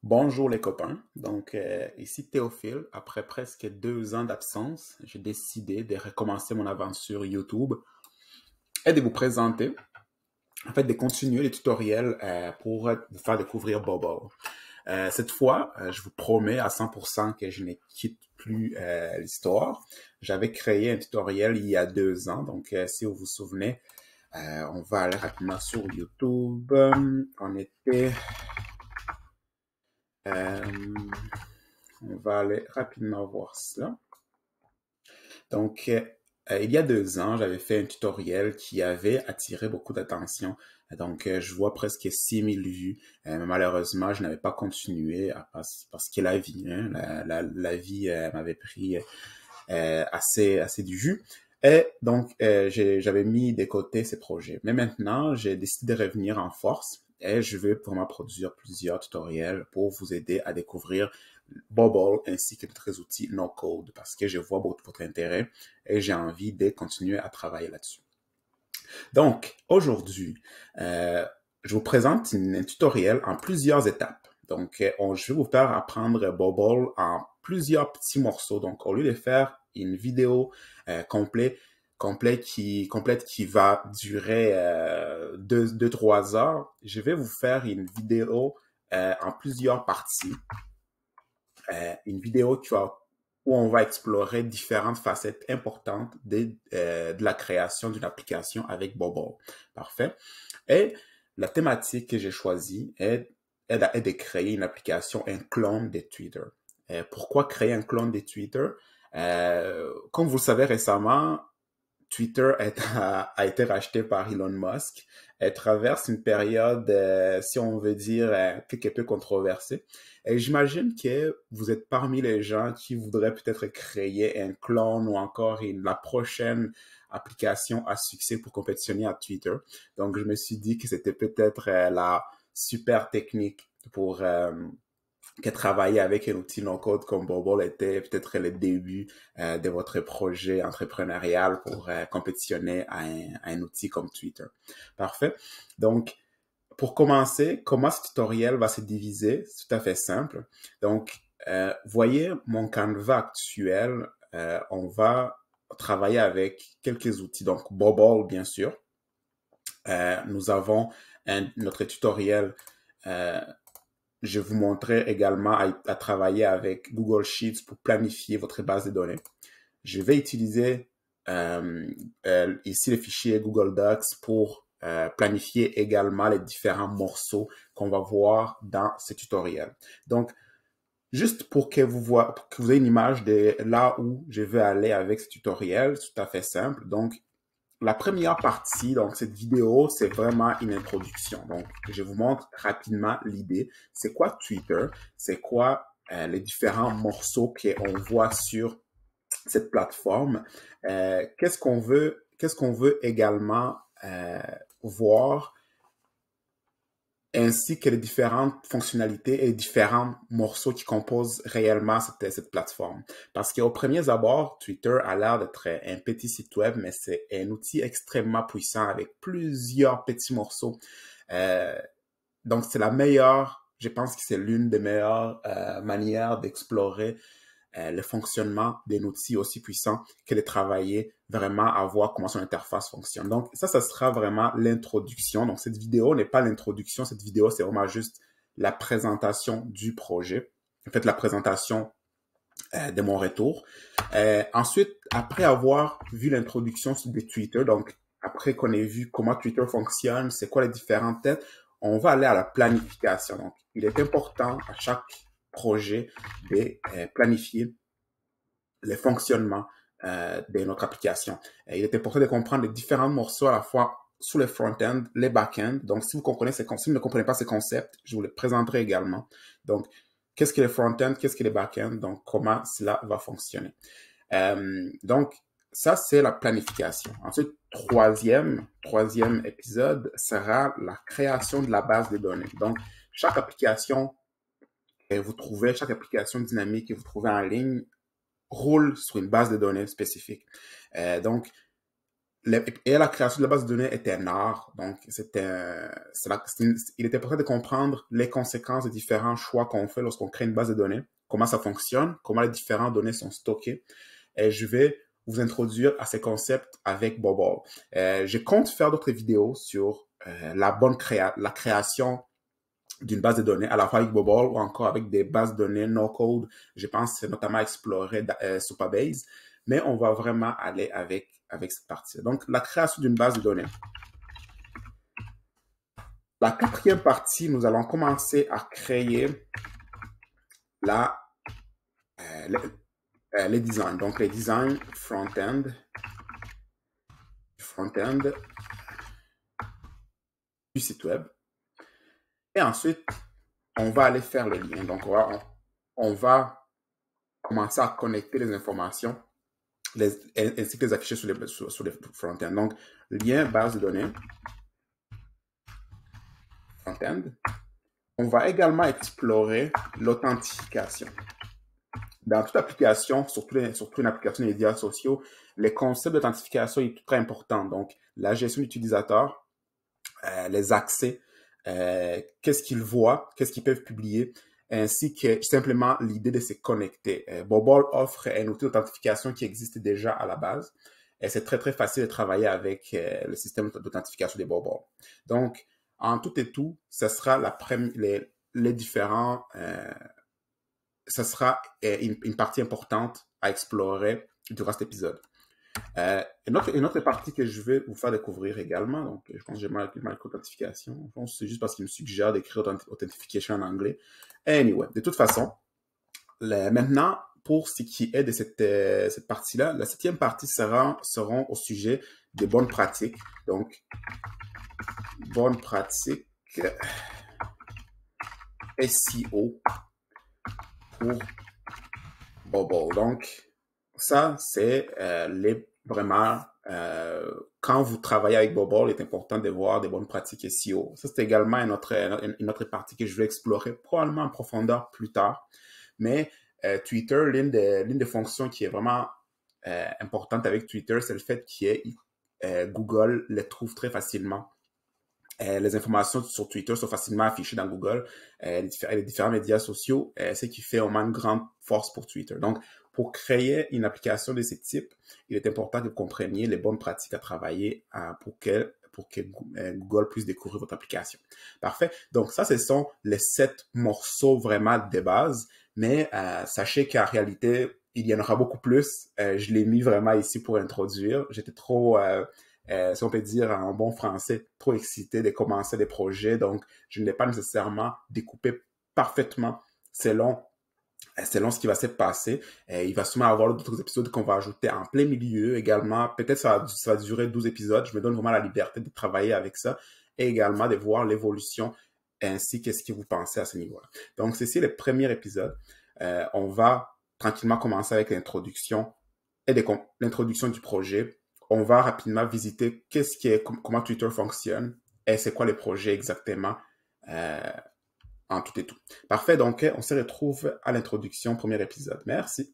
Bonjour les copains. Ici Théophile. Après presque 2 ans d'absence, j'ai décidé de recommencer mon aventure YouTube et de vous présenter, en fait, de continuer les tutoriels pour vous faire découvrir Bubble. Cette fois, je vous promets à 100% que je ne quitte plus l'histoire. J'avais créé un tutoriel il y a 2 ans, si vous vous souvenez, on va aller rapidement sur YouTube. Euh, on va aller rapidement voir cela. Donc, il y a 2 ans, j'avais fait un tutoriel qui avait attiré beaucoup d'attention. Je vois presque 6000 vues. Mais malheureusement, je n'avais pas continué parce que la vie, hein, la vie m'avait pris assez du jus. J'avais mis de côté ces projets. Mais maintenant, j'ai décidé de revenir en force et je vais vraiment produire plusieurs tutoriels pour vous aider à découvrir Bubble ainsi que d'autres outils no-code parce que je vois votre intérêt et j'ai envie de continuer à travailler là-dessus. Donc, aujourd'hui, je vous présente un tutoriel en plusieurs étapes. Je vais vous faire apprendre Bubble en plusieurs petits morceaux. Donc, au lieu de faire une vidéo complète qui va durer 3 heures, je vais vous faire une vidéo en plusieurs parties. Une vidéo où on va explorer différentes facettes importantes de la création d'une application avec Bubble. Parfait. Et la thématique que j'ai choisie est de créer une application, un clone de Twitter. Pourquoi créer un clone de Twitter? Comme vous le savez récemment, Twitter a été racheté par Elon Musk. Elle traverse une période, si on veut dire, quelque peu controversée. Et j'imagine que vous êtes parmi les gens qui voudraient peut-être créer un clone ou encore la prochaine application à succès pour compétitionner à Twitter. Donc, je me suis dit que c'était peut-être la super technique pour que travailler avec un outil no-code comme Bubble était peut-être le début de votre projet entrepreneurial pour compétitionner à un outil comme Twitter. Parfait. Donc, pour commencer, comment ce tutoriel va se diviser? C'est tout à fait simple. Voyez mon canevas actuel. On va travailler avec quelques outils. Donc, Bubble, bien sûr. Nous avons notre tutoriel je vous montrais également à travailler avec Google Sheets pour planifier votre base de données. Je vais utiliser ici le fichier Google Docs pour planifier également les différents morceaux qu'on va voir dans ce tutoriel. Donc, juste pour que pour que vous ayez une image de là où je veux aller avec ce tutoriel, c'est tout à fait simple. Donc, la première partie, donc cette vidéo, c'est vraiment une introduction. Donc, je vous montre rapidement l'idée. C'est quoi Twitter? C'est quoi les différents morceaux qu'on voit sur cette plateforme? Qu'est-ce qu'on veut également voir ainsi que les différentes fonctionnalités et les différents morceaux qui composent réellement cette plateforme. Parce qu'au premier abord, Twitter a l'air d'être un petit site web, mais c'est un outil extrêmement puissant avec plusieurs petits morceaux. Donc, c'est la meilleure, je pense que c'est l'une des meilleures manières d'explorer le fonctionnement d'un outil aussi puissant que de travailler vraiment à voir comment son interface fonctionne. Donc, ça sera vraiment l'introduction. Donc, cette vidéo n'est pas l'introduction. Cette vidéo, c'est vraiment juste la présentation du projet. En fait, la présentation de mon retour. Ensuite, après avoir vu l'introduction de Twitter, donc après qu'on ait vu comment Twitter fonctionne, c'est quoi les différentes têtes, on va aller à la planification. Donc, il est important à chaque projet de planifier le fonctionnement de notre application. Il est important de comprendre les différents morceaux à la fois sous le front-end, les back-end. Donc, si vous comprenez si vous ne comprenez pas ces concepts, je vous les présenterai également. Donc, qu'est-ce que le front-end, qu'est-ce que le back-end, donc comment cela va fonctionner. Ça, c'est la planification. Ensuite, troisième épisode sera la création de la base de données. Donc, chaque application chaque application dynamique que vous trouvez en ligne roule sur une base de données spécifique. Donc, Et la création de la base de données était un art, donc il était important de comprendre les conséquences des différents choix qu'on fait lorsqu'on crée une base de données, comment ça fonctionne, comment les différentes données sont stockées. Et je vais vous introduire à ces concepts avec Bobble. Je compte faire d'autres vidéos sur la création d'une base de données, à la fois avec Bobble ou encore avec des bases de données no-code. Je pense notamment explorer Supabase, mais on va vraiment aller avec cette partie. Donc, la création d'une base de données. La quatrième partie, nous allons commencer à créer les designs. Donc, les designs front-end du site web. Et ensuite, on va aller faire le lien. Donc, on va commencer à connecter les informations ainsi que les afficher sur les front-end. Donc, lien base de données front-end. On va également explorer l'authentification. Dans toute application, surtout une application des médias sociaux, les concepts d'authentification sont très importants. Donc, la gestion d'utilisateurs, les accès, qu'est-ce qu'ils voient, qu'est-ce qu'ils peuvent publier, ainsi que simplement l'idée de se connecter. Bobble offre un outil d'authentification qui existe déjà à la base. Et c'est très, très facile de travailler avec le système d'authentification des Bobble. Donc, en tout et tout, ce sera les différents... ce sera une partie importante à explorer durant cet épisode. Une autre partie que je vais vous faire découvrir également, donc je pense que j'ai mal authentification. Je pense que c'est juste parce qu'il me suggère d'écrire authentification en anglais. Anyway, de toute façon, maintenant, pour ce qui est de cette partie-là, la septième partie seront au sujet des bonnes pratiques. Donc, bonnes pratiques SEO pour Bobble. Donc, ça, c'est vraiment, quand vous travaillez avec Bobble, il est important de voir des bonnes pratiques SEO. Ça, c'est également une autre partie que je vais explorer probablement en profondeur plus tard. Mais Twitter, l'une des fonctions qui est vraiment importante avec Twitter, c'est le fait que Google les trouve très facilement. Les informations sur Twitter sont facilement affichées dans Google, les différents médias sociaux, ce qui fait vraiment une grande force pour Twitter. Donc, pour créer une application de ce type, il est important que vous compreniez les bonnes pratiques à travailler pour que Google puisse découvrir votre application. Parfait. Donc, ça, ce sont les 7 morceaux vraiment de base, mais sachez qu'en réalité, il y en aura beaucoup plus. Je l'ai mis vraiment ici pour introduire. J'étais trop... si on peut dire en bon français, trop excité de commencer des projets. Donc, je ne l'ai pas nécessairement découpé parfaitement selon ce qui va se passer. Il va sûrement y avoir d'autres épisodes qu'on va ajouter en plein milieu également. Peut-être ça va durer 12 épisodes. Je me donne vraiment la liberté de travailler avec ça et également de voir l'évolution ainsi qu'est-ce que vous pensez à ce niveau-là. Donc, ceci est le premier épisode. On va tranquillement commencer avec l'introduction l'introduction du projet. On va rapidement visiter comment Twitter fonctionne et c'est quoi les projets exactement en tout et tout. Parfait, donc on se retrouve à l'introduction, premier épisode. Merci.